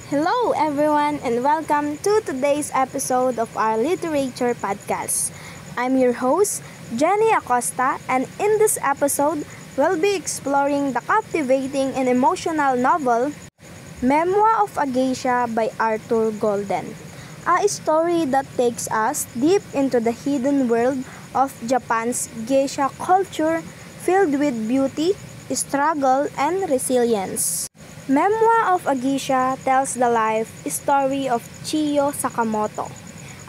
Hello, everyone, and welcome to today's episode of our literature podcast. I'm your host, Jenny Acosta, and in this episode, we'll be exploring the captivating and emotional novel Memoir of a Geisha by Arthur Golden, a story that takes us deep into the hidden world of Japan's geisha culture filled with beauty, struggle, and resilience. Memoir of a Geisha tells the life story of Chiyo Sakamoto,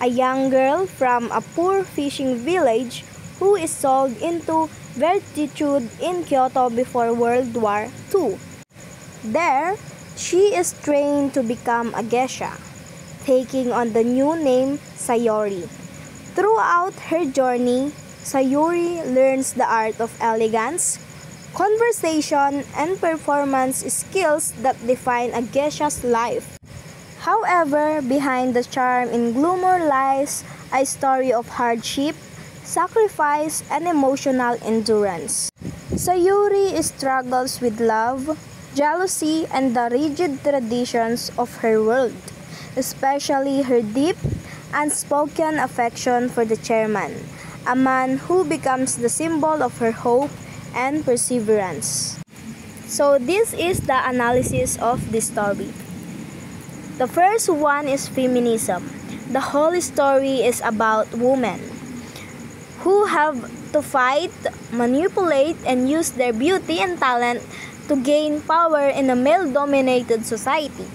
a young girl from a poor fishing village who is sold into servitude in Kyoto before World War II. There, she is trained to become a geisha, taking on the new name Sayori. Throughout her journey, Sayuri learns the art of elegance, conversation, and performance skills that define a geisha's life. However, behind the charm and glamour lies a story of hardship, sacrifice, and emotional endurance. Sayuri struggles with love, jealousy, and the rigid traditions of her world, especially her deep, unspoken affection for the chairman, a man who becomes the symbol of her hope and perseverance. So this is the analysis of this story. The first one is feminism. The whole story is about women who have to fight, manipulate, and use their beauty and talent to gain power in a male-dominated society.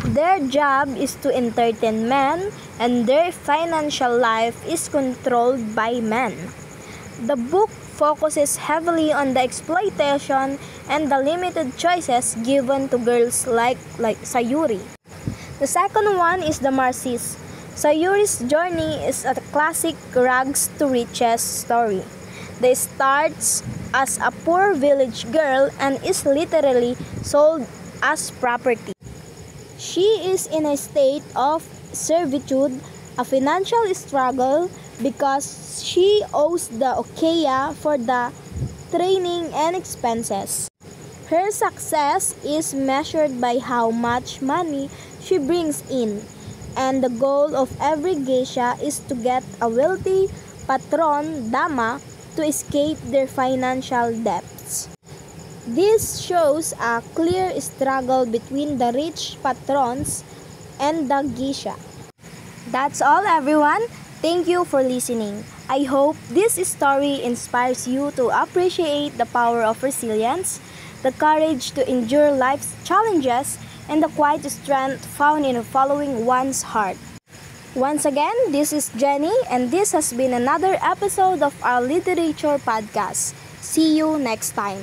Their job is to entertain men, and their financial life is controlled by men. The book focuses heavily on the exploitation and the limited choices given to girls like Sayuri. The second one is the Marxist. Sayuri's journey is a classic rags to riches story. They starts as a poor village girl and is literally sold as property. She is in a state of servitude, a financial struggle, because she owes the Okeya for the training and expenses. Her success is measured by how much money she brings in, and the goal of every geisha is to get a wealthy patron dama to escape their financial debts. This shows a clear struggle between the rich patrons and the geisha. That's all, everyone. Thank you for listening. I hope this story inspires you to appreciate the power of resilience, the courage to endure life's challenges, and the quiet strength found in following one's heart. Once again, this is Jenny, and this has been another episode of our literature podcast. See you next time.